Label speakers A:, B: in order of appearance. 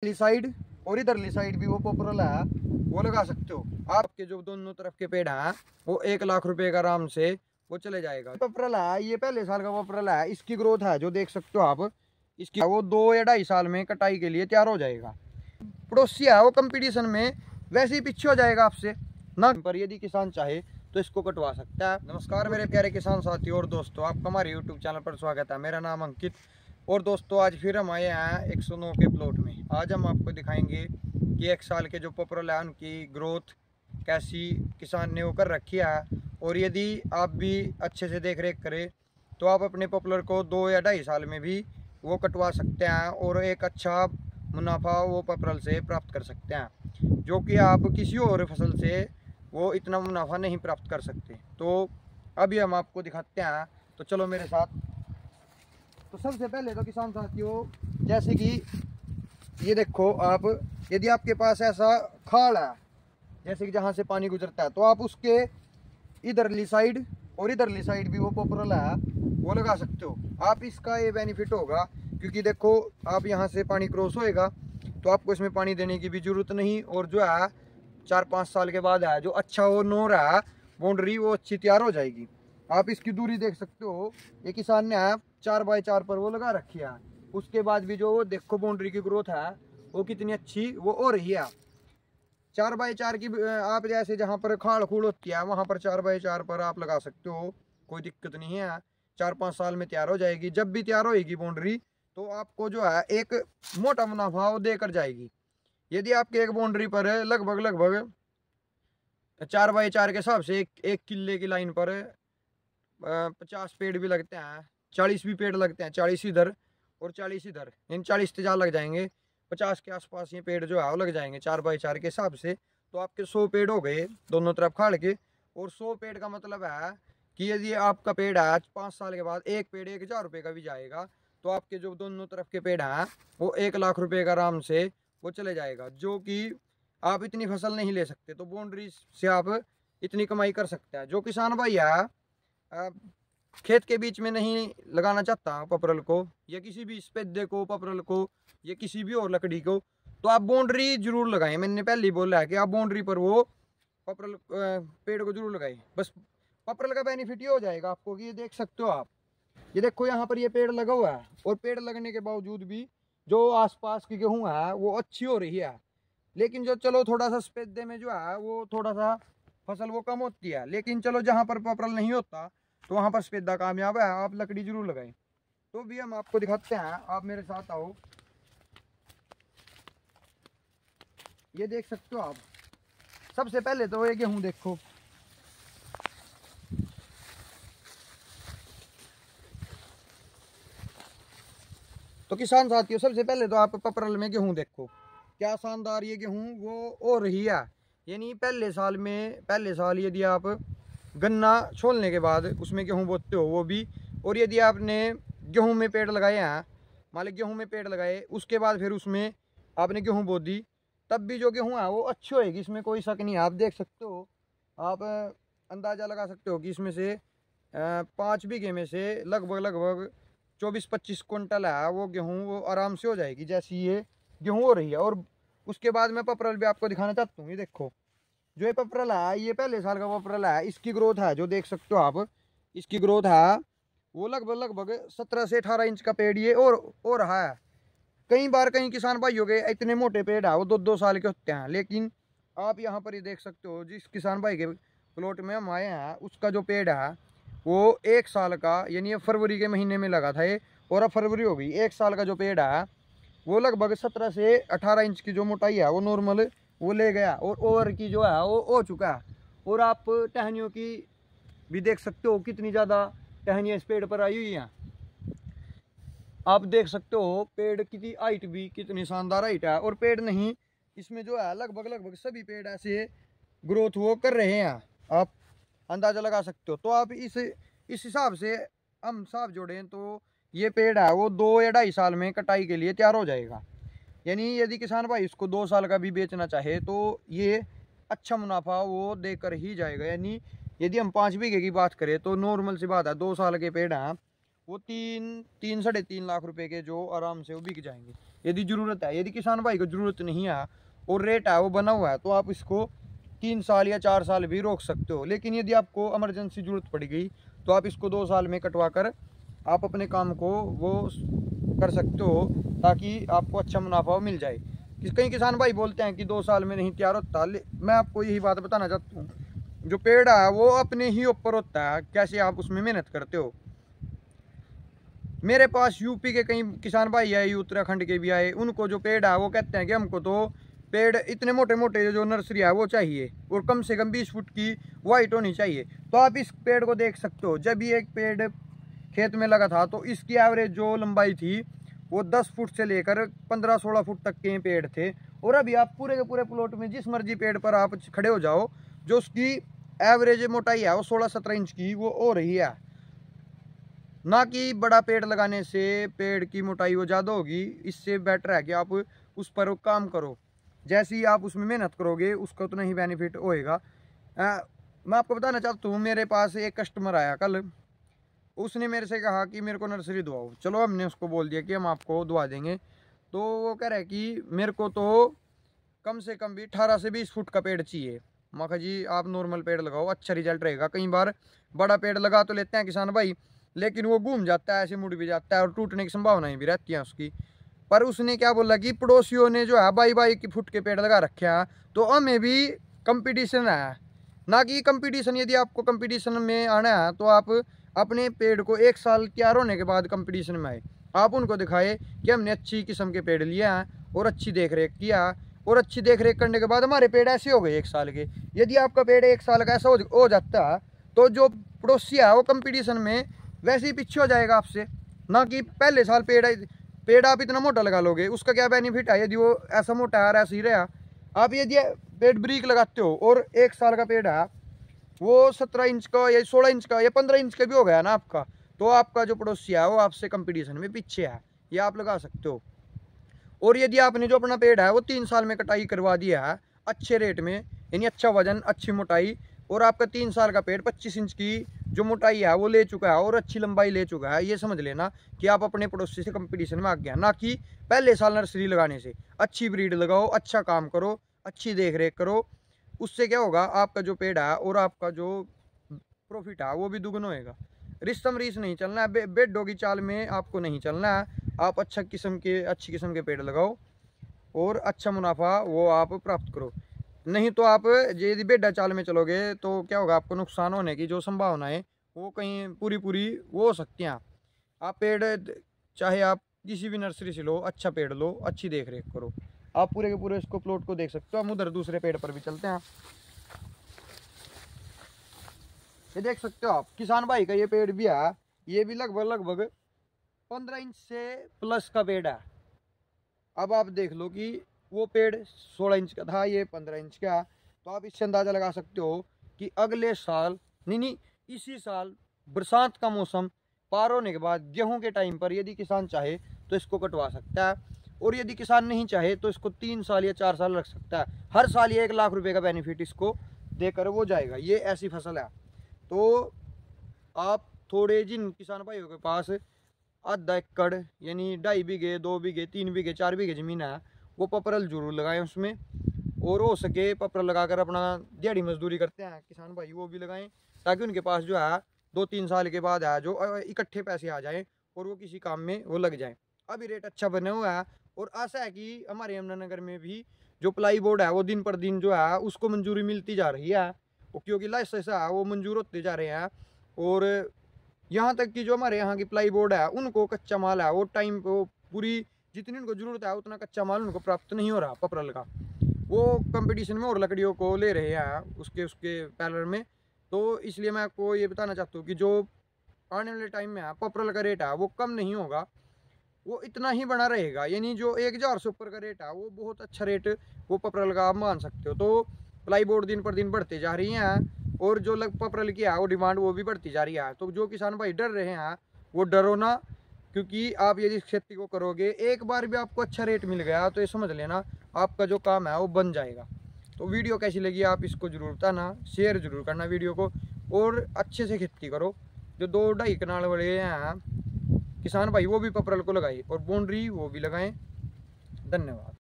A: Side और इधरली side भी वो पोपरल है, वो लगा सकते हो। आपके जो दोनों तरफ के पेड़ हैं वो 1 लाख रुपए का आराम से वो चले जाएगा। पोपरल है ये पहले साल का पोपरल है, इसकी ग्रोथ है जो देख सकते हो आप, इसकी वो 2 या 2.5 साल में कटाई के लिए तैयार हो जाएगा। पड़ोसी है वो कंपटीशन में वैसे ही पीछे हो जाएगा आपसे ना, पर यदि किसान चाहे तो इसको कटवा सकता है। नमस्कार मेरे प्यारे किसान साथी और दोस्तों, आपका हमारे यूट्यूब चैनल पर स्वागत है। मेरा नाम अंकित और दोस्तों आज फिर हम आए हैं 109 के प्लॉट में। आज हम आपको दिखाएंगे कि 1 साल के जो पोपरल है उनकी ग्रोथ कैसी किसान ने वो कर रखी है, और यदि आप भी अच्छे से देख रेख करें तो आप अपने पॉपुलर को 2 या 2.5 साल में भी वो कटवा सकते हैं और एक अच्छा मुनाफा वो पॉपुलर से प्राप्त कर सकते हैं, जो कि आप किसी और फसल से वो इतना मुनाफा नहीं प्राप्त कर सकते। तो अभी हम आपको दिखाते हैं, तो चलो मेरे साथ। तो सबसे पहले तो किसान साथियों, जैसे कि ये देखो आप, यदि आपके पास ऐसा खाल है जैसे कि जहाँ से पानी गुजरता है, तो आप उसके इधरली साइड और इधरली साइड भी वो पोपरल है वो लगा सकते हो। आप इसका ये बेनिफिट होगा क्योंकि देखो आप यहाँ से पानी क्रॉस होएगा तो आपको इसमें पानी देने की भी जरूरत नहीं, और जो है 4-5 साल के बाद है जो अच्छा वो नोर है बाउंड्री वो अच्छी तैयार हो जाएगी। आप इसकी दूरी देख सकते हो, ये किसान ने 4x4 पर वो लगा रखी है। उसके बाद भी जो देखो बाउंड्री की ग्रोथ है वो कितनी अच्छी वो हो रही है। 4x4 की आप जैसे जहाँ पर खाड़ खूड़ होती है वहाँ पर 4x4 पर आप लगा सकते हो, कोई दिक्कत नहीं है। 4-5 साल में तैयार हो जाएगी। जब भी तैयार होएगी बाउंड्री तो आपको जो है एक मोटा मुनाफा वो देकर जाएगी। यदि आपके एक बाउंड्री पर लगभग 4x4 के हिसाब से एक किले की लाइन पर 50 पेड़ भी लगते हैं, 40 भी पेड़ लगते हैं, 40 इधर और 40 इधर, इन 40 तेजा लग जाएंगे, 50 के आसपास ये पेड़ जो है वो लग जाएंगे 4x4 के हिसाब से। तो आपके 100 पेड़ हो गए दोनों तरफ खाड़ के, और 100 पेड़ का मतलब है कि यदि आपका पेड़ है 5 साल के बाद एक पेड़ 1,000 रुपये का भी जाएगा, तो आपके जो दोनों तरफ के पेड़ हैं वो 1 लाख रुपये का आराम से वो चले जाएगा, जो कि आप इतनी फसल नहीं ले सकते। तो बाउंड्री से आप इतनी कमाई कर सकते हैं। जो किसान भाई है खेत के बीच में नहीं लगाना चाहता पपरल को, या किसी भी स्पेदे को, पपरल को, या किसी भी और लकड़ी को, तो आप बाउंड्री जरूर लगाएं। मैंने पहले ही बोला है कि आप बाउंड्री पर वो पपरल पेड़ को जरूर लगाएं। बस पपरल का बेनिफिट ये हो जाएगा आपको कि ये देख सकते हो आप, ये देखो यहाँ पर ये पेड़ लगा हुआ है, और पेड़ लगने के बावजूद भी जो आसपास की गेहूँ है वो अच्छी हो रही है। लेकिन जो चलो थोड़ा सा स्पेदे में जो है वो थोड़ा सा फसल वो कम होती है, लेकिन चलो जहाँ पर पपरल नहीं होता तो वहाँ पर स्पेदा कामयाब है। आप लकड़ी जरूर लगाएं। तो भी हम आपको दिखाते हैं, आप मेरे साथ आओ। ये देख सकते हो आप, सबसे पहले तो ये गेहूँ देखो, तो किसान साथियों सबसे पहले तो आप पपरल में गेहूँ देखो क्या शानदार ये गेहूँ वो हो रही है। यानी पहले साल यदि आप गन्ना छोलने के बाद उसमें गेहूँ बोते हो वो भी, और यदि आपने गेहूँ में पेड़ लगाए हैं, मान ली गेहूँ में पेड़ लगाए उसके बाद फिर उसमें आपने गेहूँ बो दी, तब भी जो गेहूँ है वो अच्छी होएगी, इसमें कोई शक नहीं है। आप देख सकते हो, आप अंदाज़ा लगा सकते हो कि इसमें से 5 बीघे में से लगभग 24-25 कुंटल है वो गेहूँ वो आराम से हो जाएगी जैसी ये गेहूँ हो रही है। और उसके बाद मैं पपरल भी आपको दिखाना चाहता हूँ। ये देखो जो ये पपरल है ये पहले साल का पपरल है, इसकी ग्रोथ है जो देख सकते हो आप, इसकी ग्रोथ है वो लगभग 17 से 18 इंच का पेड़ ये और हो रहा है। कई किसान भाइयों के इतने मोटे पेड़ है वो 2-2 साल के होते हैं, लेकिन आप यहाँ पर ये देख सकते हो जिस किसान भाई के प्लॉट में हम आए हैं उसका जो पेड़ है वो 1 साल का, यानी ये फरवरी के महीने में लगा था ये, और अब फरवरी हो गई। 1 साल का जो पेड़ है वो लगभग 17 से 18 इंच की जो मोटाई है वो नॉर्मल वो ले गया, और ओवर की जो है वो हो चुका है। और आप टहनियों की भी देख सकते हो कितनी ज़्यादा टहनियाँ इस पेड़ पर आई हुई हैं। आप देख सकते हो पेड़ की हाइट भी कितनी शानदार हाइट है, और पेड़ नहीं इसमें जो है लगभग सभी पेड़ ऐसे ग्रोथ वो कर रहे हैं, आप अंदाज़ा लगा सकते हो। तो आप इस हिसाब से हम हिसाब जोड़ें तो ये पेड़ है वो 2 या 2.5 साल में कटाई के लिए तैयार हो जाएगा। यानी यदि किसान भाई इसको 2 साल का भी बेचना चाहे तो ये अच्छा मुनाफा वो देकर ही जाएगा। यानी यदि हम 5 बीघे की बात करें तो नॉर्मल सी बात है, 2 साल के पेड़ हैं वो 3-3.5 लाख रुपए के जो आराम से वो बिक जाएंगे। यदि ज़रूरत है। यदि किसान भाई को ज़रूरत नहीं है और रेट है वो बना हुआ है तो आप इसको 3 साल या 4 साल भी रोक सकते हो। लेकिन यदि आपको इमरजेंसी ज़रूरत पड़ गई तो आप इसको 2 साल में कटवा कर आप अपने काम को वो कर सकते हो, ताकि आपको अच्छा मुनाफा मिल जाए। कई किसान भाई बोलते हैं कि 2 साल में नहीं तैयार होता। मैं आपको यही बात बताना चाहता हूँ, जो पेड़ है वो अपने ही ऊपर होता है, कैसे आप उसमें मेहनत करते हो। मेरे पास यूपी के कई किसान भाई आए, उत्तराखंड के भी आए, उनको जो पेड़ है वो कहते हैं कि हमको तो पेड़ इतने मोटे मोटे जो नर्सरी है वो चाहिए और कम से कम 20 फुट की वाइट होनी चाहिए। तो आप इस पेड़ को देख सकते हो, जब ये एक पेड़ खेत में लगा था तो इसकी एवरेज जो लंबाई थी वो 10 फुट से लेकर 15-16 फुट तक के पेड़ थे। और अभी आप पूरे के पूरे प्लॉट में जिस मर्जी पेड़ पर आप खड़े हो जाओ, जो उसकी एवरेज मोटाई है वो 16-17 इंच की वो हो रही है। ना कि बड़ा पेड़ लगाने से पेड़ की मोटाई वो ज़्यादा होगी, इससे बेटर है कि आप उस पर काम करो। जैसे ही आप उसमें मेहनत करोगे उसका उतना ही बेनिफिट होएगा। मैं आपको बताना चाहता हूँ, मेरे पास एक कस्टमर आया कल, उसने मेरे से कहा कि मेरे को नर्सरी दुआओ। चलो हमने उसको बोल दिया कि हम आपको दुआ देंगे। तो वो कह रहा है कि मेरे को तो कम से कम भी 18 से 20 फुट का पेड़ चाहिए। मैं कहा जी आप नॉर्मल पेड़ लगाओ, अच्छा रिजल्ट रहेगा। कई बार बड़ा पेड़ लगा तो लेते हैं किसान भाई, लेकिन वो घूम जाता है, ऐसे मुड़ भी जाता है और टूटने की संभावनाएं भी रहती हैं उसकी। पर उसने क्या बोला कि पड़ोसियों ने जो है 22 फुट के पेड़ लगा रखे हैं, तो हमें भी कंपटीशन है। ना कि कंपटीशन, यदि आपको कंपटीशन में आना है तो आप अपने पेड़ को 1 साल तैयार होने के बाद कंपटीशन में आए। आप उनको दिखाए कि हमने अच्छी किस्म के पेड़ लिए हैं और अच्छी देख रेख किया, और अच्छी देख रेख करने के बाद हमारे पेड़ ऐसे हो गए 1 साल के। यदि आपका पेड़ 1 साल का ऐसा हो जाता है तो जो पड़ोसी है वो कंपटीशन में वैसे ही पीछे हो जाएगा आपसे। ना कि पहले साल पेड़ आप इतना मोटा लगा लोगे, उसका क्या बेनिफिट है यदि वो ऐसा मोटा है ऐसा ही रहा। आप यदि पेड़ ब्रीक लगाते हो और 1 साल का पेड़ है वो 17 इंच का या 16 इंच का या 15 इंच का भी हो गया ना आपका, तो आपका जो पड़ोसी है वो आपसे कंपटीशन में पीछे है। ये आप लगा सकते हो। और यदि आपने जो अपना पेड़ है वो 3 साल में कटाई करवा दिया है अच्छे रेट में, यानी अच्छा वजन अच्छी मोटाई, और आपका 3 साल का पेड़ 25 इंच की जो मोटाई है वो ले चुका है और अच्छी लंबाई ले चुका है, ये समझ लेना कि आप अपने पड़ोसी से कंपटीशन में आ गया। ना कि पहले साल नर्सरी लगाने से। अच्छी ब्रीड लगाओ, अच्छा काम करो, अच्छी देख रेख करो, उससे क्या होगा आपका जो पेड़ है और आपका जो प्रॉफिट है वो भी दुगना होएगा। रिश्तम रीस नहीं चलना है, बेडों की चाल में आपको नहीं चलना है। आप अच्छी किस्म के पेड़ लगाओ और अच्छा मुनाफा वो आप प्राप्त करो। नहीं तो आप यदि बेडा चाल में चलोगे तो क्या होगा, आपको नुकसान होने की जो संभावनाएं वो कहीं पूरी वो हो सकती हैं। आप पेड़ चाहे आप किसी भी नर्सरी से लो, अच्छा पेड़ लो, अच्छी देख रेख करो। आप पूरे के पूरे इसको प्लॉट को देख सकते हो। हम उधर दूसरे पेड़ पर भी चलते हैं। ये देख सकते हो आप, किसान भाई का ये पेड़ भी है, ये भी लगभग 15 इंच से प्लस का पेड़ है। अब आप देख लो कि वो पेड़ 16 इंच का था, ये 15 इंच का। तो आप इससे अंदाज़ा लगा सकते हो कि अगले साल नहीं इसी साल बरसात का मौसम पार होने के बाद गेहूं के टाइम पर यदि किसान चाहे तो इसको कटवा सकता है, और यदि किसान नहीं चाहे तो इसको 3 साल या 4 साल रख सकता है। हर साल ये 1 लाख रुपए का बेनिफिट इसको देकर वो जाएगा। ये ऐसी फसल है। तो आप थोड़े जिन किसान भाइयों के पास आधा एकड़ यानी 2.5 बीघे 2 बीघे 3 बीघे 4 बीघे ज़मीन है, वो पपरल जरूर लगाएं उसमें। और हो सके पपरल लगाकर अपना दिहाड़ी मजदूरी करते हैं किसान भाई, वो भी लगाएं, ताकि उनके पास जो है 2-3 साल के बाद है जो इकट्ठे पैसे आ जाएं और वो किसी काम में वो लग जाएं। अभी रेट अच्छा बने हुआ है और आशा है कि हमारे यमुनानगर में भी जो प्लाई बोर्ड है वो दिन पर दिन जो है उसको मंजूरी मिलती जा रही है, क्योंकि लाइसेंस है वो मंजूर होते जा रहे हैं। और यहाँ तक कि जो हमारे यहाँ की प्लाई बोर्ड है उनको कच्चा माल है वो टाइम पे पूरी जितनी उनको ज़रूरत है उतना कच्चा माल उनको प्राप्त नहीं हो रहा पपरल का। वो कंपटीशन में और लकड़ियों को ले रहे हैं उसके पैलर में। तो इसलिए मैं आपको ये बताना चाहता हूँ कि जो आने वाले टाइम में है पपरल का रेट है वो कम नहीं होगा, वो इतना ही बना रहेगा। यानी जो 1000 से ऊपर का रेट है वो बहुत अच्छा रेट वो पपरल का आप मान सकते हो। तो प्लाई बोर्ड दिन पर दिन बढ़ते जा रही हैं और जो पपरल की है वो डिमांड वो भी बढ़ती जा रही है। तो जो किसान भाई डर रहे हैं वो डरो ना, क्योंकि आप यदि खेती को करोगे एक बार भी आपको अच्छा रेट मिल गया तो ये समझ लेना आपका जो काम है वो बन जाएगा। तो वीडियो कैसी लगी आप इसको ज़रूर बताना, शेयर ज़रूर करना वीडियो को, और अच्छे से खेती करो। जो 2-2.5 कनाल वाले हैं किसान भाई वो भी पपरल को लगाए और बाउंड्री वो भी लगाएं। धन्यवाद।